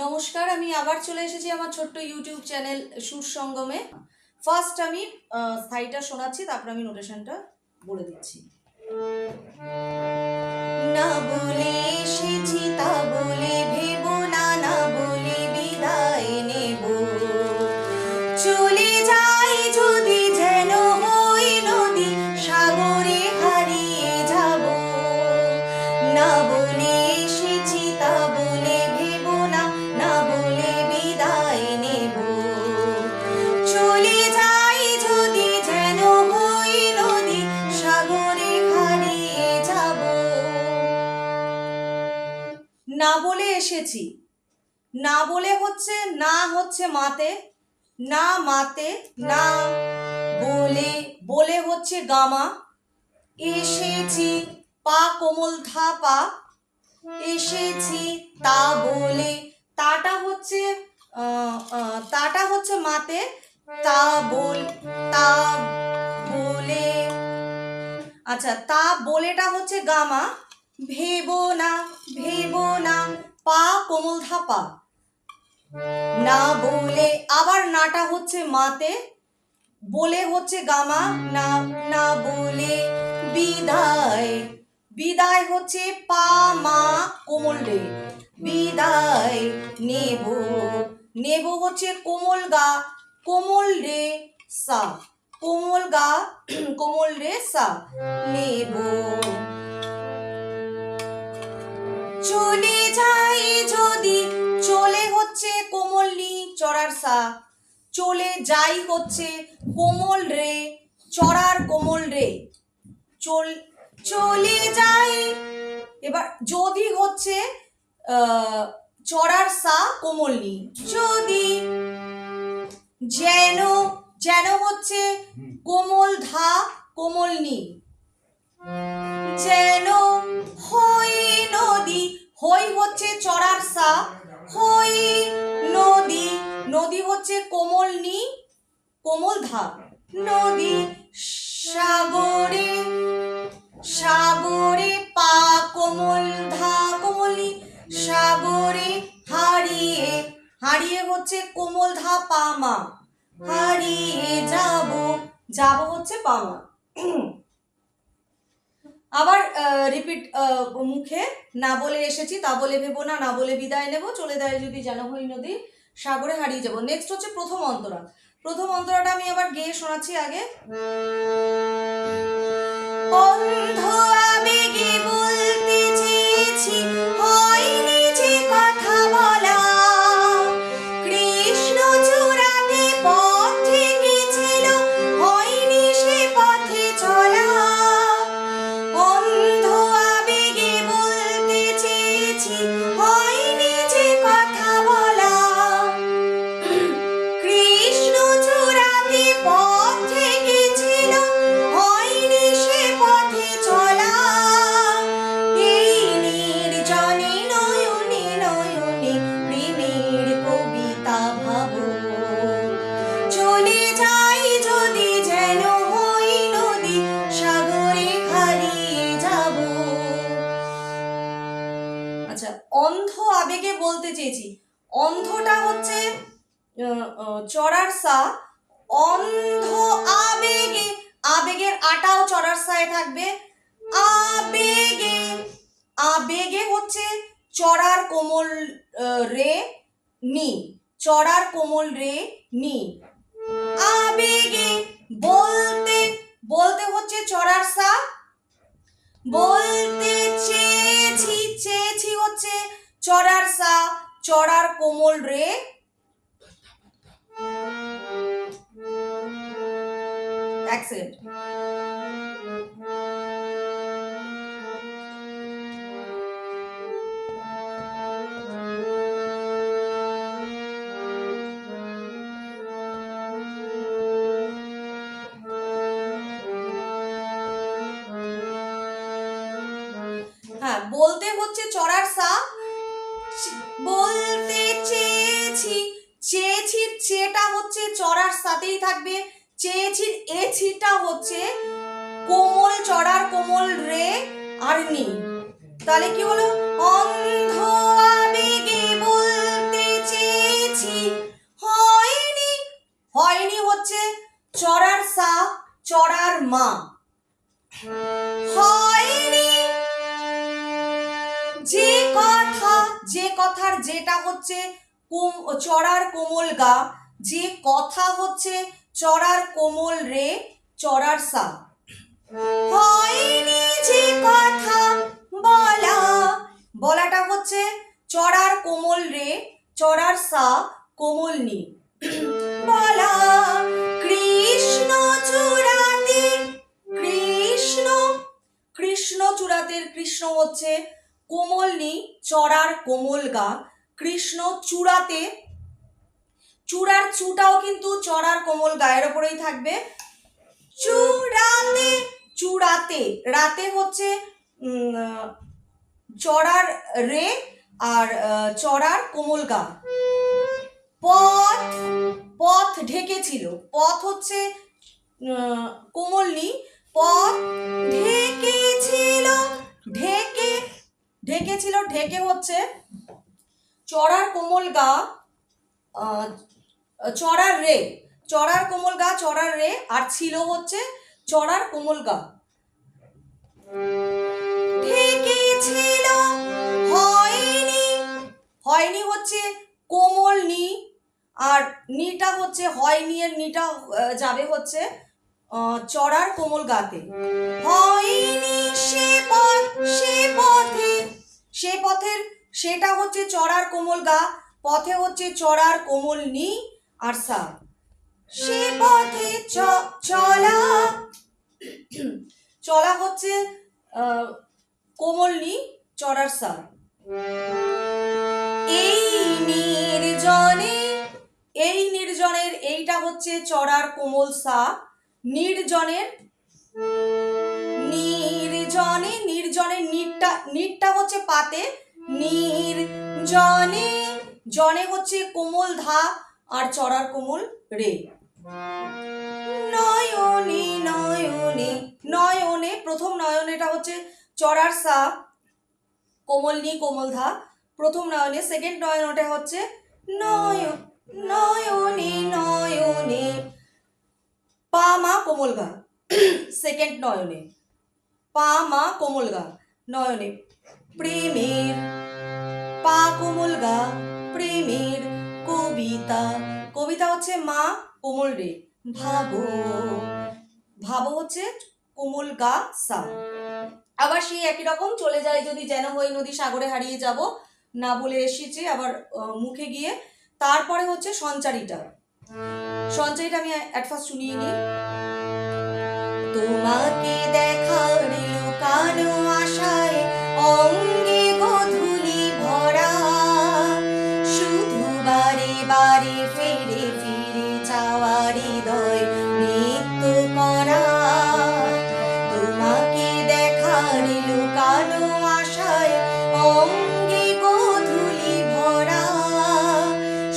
নমস্কার, আমি আবার চলে এসেছি আমার ছোট্ট ইউটিউব চ্যানেল সুর সঙ্গমে। ফার্স্ট আমি স্থায়ীটা শোনাচ্ছি, তারপর আমি নোটেশনটা বলে দিচ্ছি। না বলে এসেছি তা বলে ভেবো না, না বলে বিদায় নেব। চলে যাই যদি যেন হই নদী, সাগরে হারিয়ে যাব। না বলে এসেছি তা বলে ভেবো না, না বলে বিদায় নেব। চলে যাই যদি যেন হই নদী, সাগরে হারিয়ে যাব। না বলে এসেছি, না বলে হচ্ছে না, হচ্ছে মাতে, না মাতে, না বলে, বলে হচ্ছে গামা। এসেছি পা কোমল ধা পা, এসেছি তা বলে, তাটা হচ্ছে তাটা হচ্ছে মাতে, তা বল, তা বলে, আচ্ছা তা বলেটা হচ্ছে গামা। ভেবো না, ভেবো না, পা কোমল ধা পা। না বলে আবার নাটা হচ্ছে মাতে, বলে হচ্ছে গামা, না না বলে বিদায়, বিদায় হচ্ছে পা মা কোমল রে। বিদায় নেব, নেব হচ্ছে কোমল গা, কোমল রে সা, কোমল গা কোমল রে সা, নেব। চলে যাই যদি, চলে হচ্ছে কোমল নি চড়ার সা, চলে যাই হচ্ছে কোমল রে, চড়ার কোমল রে, চলে যাই। এবার যদি হচ্ছে চড়ার সা কোমল নি, যদি যেন, যেন হচ্ছে কোমল ধা কোমল নি, যেন হই নদী, হই হচ্ছে চড়ার সা, হই নদী, নদী হচ্ছে কোমল নি কোমল ধা, নদী সাগরে, সাগরে পা কোমল ধা কোমলি, সাগরে হারিয়ে, হারিয়ে হচ্ছে কোমল ধা পা মা, হারিয়ে যাব, যাব হচ্ছে পা মা। আবার রিপিট মুখে, না বলে এসেছি তা বলে ভেবো না, না বলে বিদায় নেব। চলে যায় যদি যেন হই নদী, সাগরে হারিয়ে যাব। নেক্সট হচ্ছে প্রথম অন্তরা। প্রথম অন্তরাটা আমি আবার গেয়ে শোনাচ্ছি আগে। অন্ধ আবেগে বলতে চেয়েছি, হয়নি যে কথা বলা। কৃষ্ণ চূড়াতে পথ থেকেছিল, হয়নি সে পথে চলা। অন্ধ আবেগে বলতে চেয়েছি, হয়নি যে কথা বলা। কৃষ্ণ চূড়াতে পথ থেকেছিল, হয়নি সে পথে চলা। এই নির্জনে নয়নে নয়নে প্রেমের কবিতা ভাবো। চলে যাই যদি যেন হই নদী, সাগরে হারিয়ে যাব। আচ্ছা, অন্ধ আবেগে বলতে চেয়েছি, অন্ধটা হচ্ছে চড়ার সা, অন্ধ আবেগে, আবেগের আটাও চড়ার সায় থাকবে। আবেগে, আবেগে হচ্ছে চড়ার কোমল রে নি, চড়ার কোমল রে নি। আবেগে বলতে, বলতে হচ্ছে চড়ার সা, বলতে চেয়েছি, চেয়েছি হচ্ছে চড়ার সা, চড়ার কোমল রে। এক সেকেন্ড। হ্যাঁ, বলতে হচ্ছে চড়ার সা, বলতে চেয়েছি, চেয়েছির চেটা হচ্ছে চড়ার সাথেই থাকবে। চেয়েছির এছিটা হচ্ছে কোমল চড়ার কোমল রে আর নি। তাহলে কি হলো? অন্ধ আবেগে বলতে হচ্ছে চড়ার সা, চড়ার মা। হয়নি যে কথা, যে কথার যেটা হচ্ছে চড়ার কোমল গা, যে কথা হচ্ছে চড়ার কোমল রে, চড়ার সা। হয়নি যে কথা বলা, বলাটা হচ্ছে চড়ার কোমল রে, চড়ার সা, কোমল নি। বলা কৃষ্ণ চূড়াতে, কৃষ্ণ, কৃষ্ণ চূড়াতে, কৃষ্ণ হচ্ছে কোমল নি, চড়ার কোমল গা। কৃষ্ণ চূড়াতে, চূড়ার চুটাও কিন্তু চড়ার কোমল গায়ের ওপরেই থাকবে। চূড়াতে, চূড়াতে, রাতে হচ্ছে চড়ার রে আর চড়ার কোমল গা। পথ, পথ ঢেকেছিল, পথ হচ্ছে কোমল নি, পথ ঢেকেছিল, ঢেকে, ঢেকেছিল, ঢেকে হচ্ছে চড়ার কোমল গা, চড়ার রে, চড়ার কোমল গা, চড়ার রে, আর ছিল হচ্ছে চড়ার কোমল গা। ঢেকেছিল হয়নি, হয়নি হচ্ছে কোমল নি, আর নিটা হচ্ছে হয়নি এর নিটা যাবে হচ্ছে চড়ার কোমল গাতে। হয়নি সে পথ, সে পথে, সে পথের সেটা হচ্ছে চড়ার কোমল গা, পথে হচ্ছে চড়ার কোমল নি আর সা। সে পথে চলা, চলা হচ্ছে কোমল নি, চড়ার সা। এই নির্জনে, এই নির্জনের এইটা হচ্ছে চড়ার কোমল সা। নির্জনের, নির্জনে, নির্জনের নিটটা, নিটটা হচ্ছে পাতে। নির্জনে, জনে হচ্ছে কোমল ধা আর চড়ার কোমল রে। নয়নে, নয়নে, নয়নে, প্রথম নয়নেটা হচ্ছে চড়ার সা, কোমল নি, কোমল ধা, প্রথম নয়নে। সেকেন্ড নয়নটা হচ্ছে নয়নে, নয়নে, পা মা কোমল গা, সেকেন্ড নয়নে, পা মা কোমল গা, নয়নে। প্রেমের, পা কোমল গা, প্রেমের কবিতা, কবিতা হচ্ছে মা কোমল রে। ভাবো, ভাবো হচ্ছে কোমল গা সা। আবার সেই একই রকম চলে যায় যদি যেন হই নদী সাগরে হারিয়ে যাব, না বলে এসেছে আবার মুখে গিয়ে। তারপরে হচ্ছে সঞ্চারিটা, সঞ্চারিটা আমি অ্যাট ফার্স্ট শুনিয়ে নিই। তোমাকে দেখার লুকানো আশায় অঙ্গে গোধূলি ভরা, শুধু বারে বারে ফিরে ফিরে চাওয়া হৃদয় নিত্য করা। তোমাকে দেখার লুকানো আশায় অঙ্গে গোধূলি ভরা,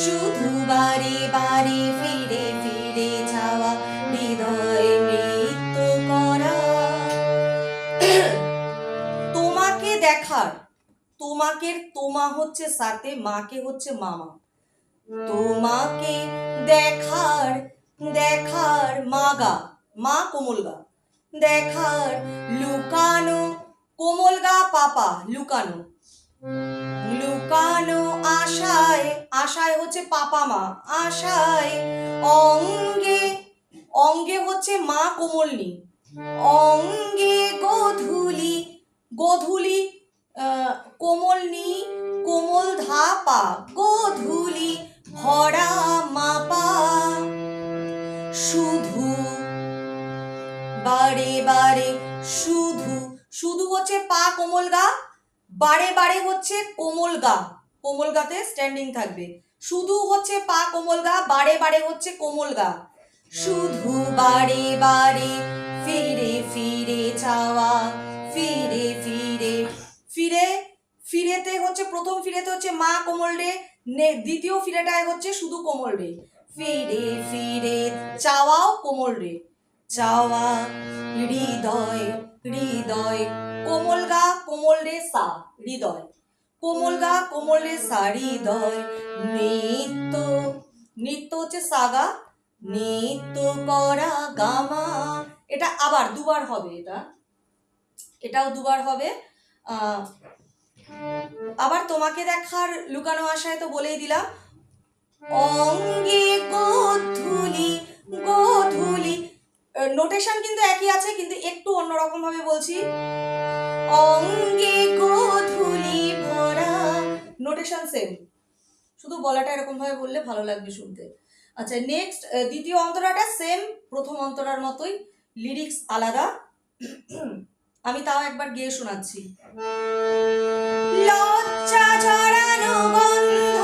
শুধু বারে বারে ফিরে ফিরে যাওয়া হৃদয় নৃত্য করা। তোমাকে দেখার, তোমাকের তোমা হচ্ছে সাথে, মাকে হচ্ছে মামা। তোমাকে দেখার, দেখার মাগা, মা কোমল গা, দেখার লুকানো, কোমল গা পাপা, লুকানো, লুকানো আশায়, আশায় হচ্ছে পাপা মা, আশায় অঙ্গে, অঙ্গে হচ্ছে মা কোমল নি, অঙ্গে গোধূলি, গোধূলি কোমল নি, কোমল ধা পা, গোধূলি ভরা মাপা। শুধু বারে বারে, শুধু, শুধু হচ্ছে পা কোমল গা, বারে বারে হচ্ছে কোমল গা, কোমল গাতে স্ট্যান্ডিং থাকবে। শুধু হচ্ছে পা কোমল গা, বারে বারে হচ্ছে কোমল গা। শুধু বারে বারে ফিরে ফিরে চাওয়া, ফিরে ফিরে, ফিরে, ফিরেতে হচ্ছে প্রথম ফিরেতে হচ্ছে মা কোমল রে, দ্বিতীয় ফিরেটায় হচ্ছে শুধু কোমল রে। ফিরে ফিরে চাওয়াও কোমল রে, চাওয়া হৃদয়, হৃদয় কোমল গা কোমল রে সা, হৃদয় কোমল গা কোমল রে সা, হৃদয় নিত্য, নিত্য হচ্ছে সাগা, নিত্য পরা গামা। এটা আবার দুবার হবে, এটাও দুবার হবে। আবার তোমাকে দেখার লুকানো আশায় তো বলেই দিলাম। অঙ্গে গোধূলি গোধূলি, নোটেশন কিন্তু একই আছে, কিন্তু একটু অন্যরকম ভাবে বলছি। অঙ্গে গোধূলি ভরা, নোটেশন সেম, শুধু বলাটা এরকম ভাবে বললে ভালো লাগবে শুনতে। আচ্ছা, নেক্সট দ্বিতীয় অন্তরাটা সেম প্রথম অন্তরার মতোই, লিরিক্স আলাদা। আমি তাও একবার গেয়ে শোনাচ্ছি। লজ্জা জড়ানো গন্ধ